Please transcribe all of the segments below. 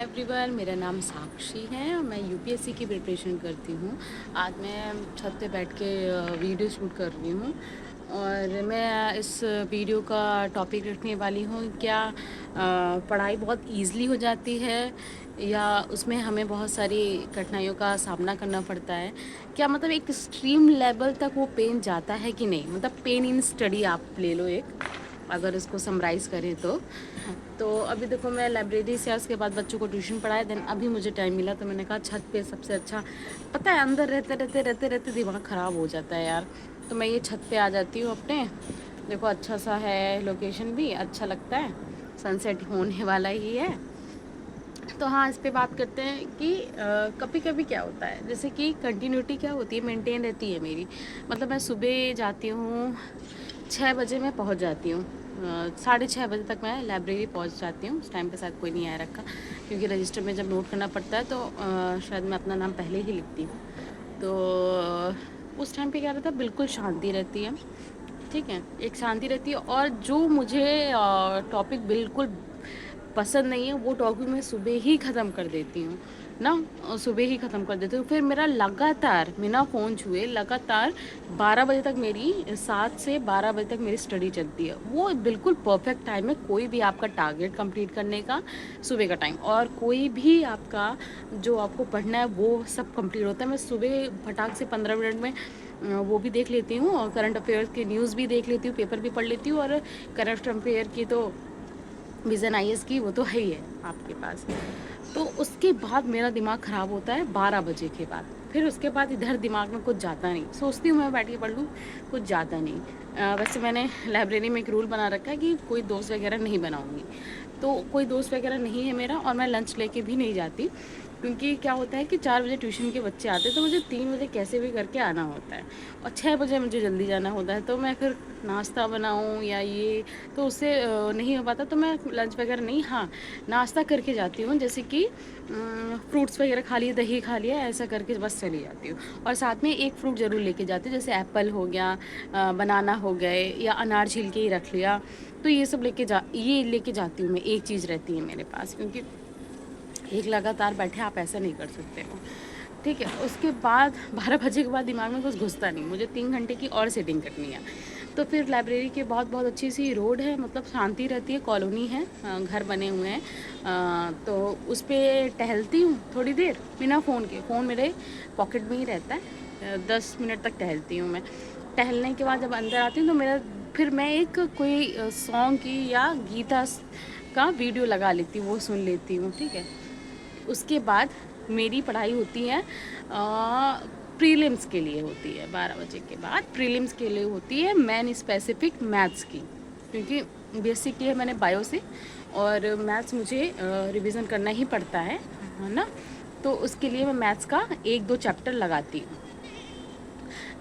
Everyone, मेरा नाम साक्षी है और मैं यूपीएससी की प्रिपरेशन करती हूँ। आज मैं छत पे बैठ के वीडियो शूट कर रही हूँ और मैं इस वीडियो का टॉपिक रखने वाली हूँ क्या पढ़ाई बहुत ईज़िली हो जाती है या उसमें हमें बहुत सारी कठिनाइयों का सामना करना पड़ता है। क्या मतलब एक एक्सट्रीम लेवल तक वो पेन जाता है कि नहीं, मतलब पेन इन स्टडी आप ले लो एक, अगर इसको समराइज़ करें तो अभी देखो मैं लाइब्रेरी से उसके बाद बच्चों को ट्यूशन पढ़ाया, देन अभी मुझे टाइम मिला तो मैंने कहा छत पे सबसे अच्छा, पता है अंदर रहते दिमाग ख़राब हो जाता है यार। तो मैं ये छत पे आ जाती हूँ अपने, देखो अच्छा सा है, लोकेशन भी अच्छा लगता है, सनसेट होने वाला ही है। तो हाँ, इस पे बात करते हैं कि कभी कभी क्या होता है, जैसे कि कंटिन्यूटी क्या होती है, मेंटेन रहती है मेरी। मतलब मैं सुबह जाती हूँ 6 बजे, मैं पहुँच जाती हूँ 6:30 बजे तक मैं लाइब्रेरी पहुँच जाती हूँ। उस टाइम पे शायद कोई नहीं आया रखा, क्योंकि रजिस्टर में जब नोट करना पड़ता है तो शायद मैं अपना नाम पहले ही लिखती हूँ। तो उस टाइम पे क्या रहता है, बिल्कुल शांति रहती है, ठीक है, एक शांति रहती है। और जो मुझे टॉपिक बिल्कुल पसंद नहीं है वो टॉपिक मैं सुबह ही ख़त्म कर देती हूँ ना, सुबह ही ख़त्म कर देती हूँ। फिर मेरा लगातार बिना फ़ोन छुए लगातार 12 बजे तक, मेरी 7 से 12 बजे तक मेरी स्टडी चलती है। वो बिल्कुल परफेक्ट टाइम है कोई भी आपका टारगेट कंप्लीट करने का, सुबह का टाइम। और कोई भी आपका जो आपको पढ़ना है वो सब कंप्लीट होता है। मैं सुबह फटाक से 15 मिनट में वो भी देख लेती हूँ और करंट अफेयर्स की न्यूज़ भी देख लेती हूँ, पेपर भी पढ़ लेती हूँ। और करंट अफेयर की तो विज़न आईएएस की वो तो है ही है आपके पास। तो उसके बाद मेरा दिमाग ख़राब होता है 12 बजे के बाद। फिर उसके बाद इधर दिमाग में कुछ जाता नहीं, सोचती हूँ मैं बैठ के पढ़ लूँ, कुछ जाता नहीं। वैसे मैंने लाइब्रेरी में एक रूल बना रखा है कि कोई दोस्त वगैरह नहीं बनाऊँगी, तो कोई दोस्त वगैरह नहीं है मेरा, और मैं लंच लेके भी नहीं जाती, क्योंकि क्या होता है कि 4 बजे ट्यूशन के बच्चे आते हैं तो मुझे 3 बजे कैसे भी करके आना होता है और 6 बजे मुझे जल्दी जाना होता है। तो मैं फिर नाश्ता बनाऊँ या ये, तो उससे नहीं हो पाता। तो मैं लंच वगैरह नहीं, हाँ नाश्ता करके जाती हूँ, जैसे कि फ्रूट्स वगैरह खा लिए, दही खा लिया, ऐसा करके बस चली जाती हूँ। और साथ में एक फ्रूट ज़रूर लेके जाती हूँ, जैसे एप्पल हो गया, बनाना हो गए, या अनार छील के ही रख लिया। तो ये सब ये लेके जाती हूँ मैं, एक चीज़ रहती है मेरे पास, क्योंकि एक लगातार बैठे आप ऐसा नहीं कर सकते हो, ठीक है। उसके बाद 12 बजे के बाद दिमाग में कुछ घुसता नहीं, मुझे 3 घंटे की और सेटिंग करनी है। तो फिर लाइब्रेरी के बहुत बहुत अच्छी सी रोड है, मतलब शांति रहती है, कॉलोनी है, घर बने हुए हैं, तो उस पर टहलती हूँ थोड़ी देर बिना फ़ोन के। फ़ोन मेरे पॉकेट में ही रहता है, 10 मिनट तक टहलती हूँ मैं। टहलने के बाद जब अंदर आती हूँ तो मेरा, फिर मैं एक कोई सॉन्ग की या गीता का वीडियो लगा लेती हूँ, वो सुन लेती हूँ, ठीक है। उसके बाद मेरी पढ़ाई होती है, प्रीलिम्स के लिए होती है, 12 बजे के बाद प्रीलिम्स के लिए होती है मैन स्पेसिफिक मैथ्स की, क्योंकि बेसिक की है मैंने बायो से, और मैथ्स मुझे रिवीजन करना ही पड़ता है ना। तो उसके लिए मैं मैथ्स का 1-2 चैप्टर लगाती हूँ।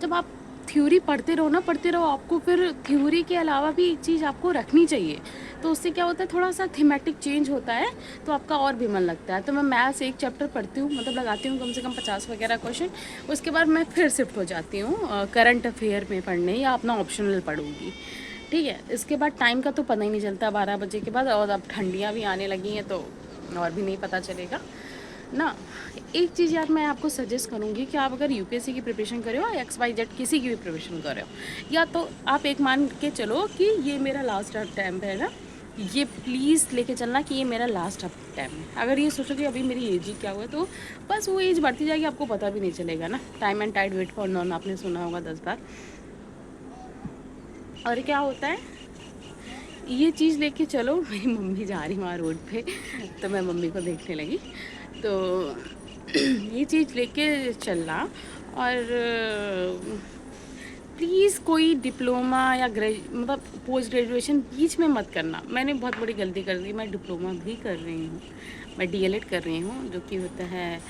जब आप थ्योरी पढ़ते रहो, आपको फिर थ्योरी के अलावा भी एक चीज़ आपको रखनी चाहिए, तो उससे क्या होता है, थोड़ा सा थीमेटिक चेंज होता है, तो आपका और भी मन लगता है। तो मैं मैथ्स एक चैप्टर पढ़ती हूँ, मतलब लगाती हूँ कम से कम 50 वगैरह क्वेश्चन। उसके बाद मैं फिर शिफ्ट हो जाती हूँ करंट अफेयर में पढ़ने, या अपना ऑप्शनल पढ़ूँगी, ठीक है। इसके बाद टाइम का तो पता ही नहीं चलता 12 बजे के बाद, और अब ठंडियाँ भी आने लगी हैं तो और भी नहीं पता चलेगा ना। एक चीज़ यार मैं आपको सजेस्ट करूँगी कि आप अगर यूपीएससी की प्रिपरेशन कर रहे हो या XYZ किसी की भी प्रिपरेशन कर रहे हो, या तो आप एक मान के चलो कि ये मेरा लास्ट अटैम्प्ट है ना, ये प्लीज़ लेके चलना कि ये मेरा लास्ट अटैम्प्ट है। अगर ये सोचो कि अभी मेरी एज ही क्या हुआ है, तो बस वो एज बढ़ती जाएगी, आपको पता भी नहीं चलेगा ना। Time and tide wait for none आपने सुना होगा 10 बार। और क्या होता है, ये चीज़ लेके चलो, मेरी मम्मी जा रही वहाँ रोड पे, तो मैं मम्मी को देखने लगी, तो ये चीज़ लेके चलना। और प्लीज़ कोई डिप्लोमा या मतलब पोस्ट ग्रेजुएशन बीच में मत करना। मैंने बहुत बड़ी गलती कर दी, मैं डिप्लोमा भी कर रही हूँ, मैं डीएलएड कर रही हूँ, जो कि होता है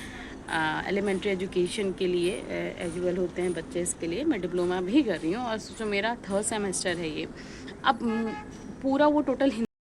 एलिमेंट्री एजुकेशन के लिए, एजुअल होते हैं बच्चे, इसके लिए मैं डिप्लोमा भी कर रही हूँ। और जो मेरा 3rd सेमेस्टर है ये, अब पूरा वो टोटल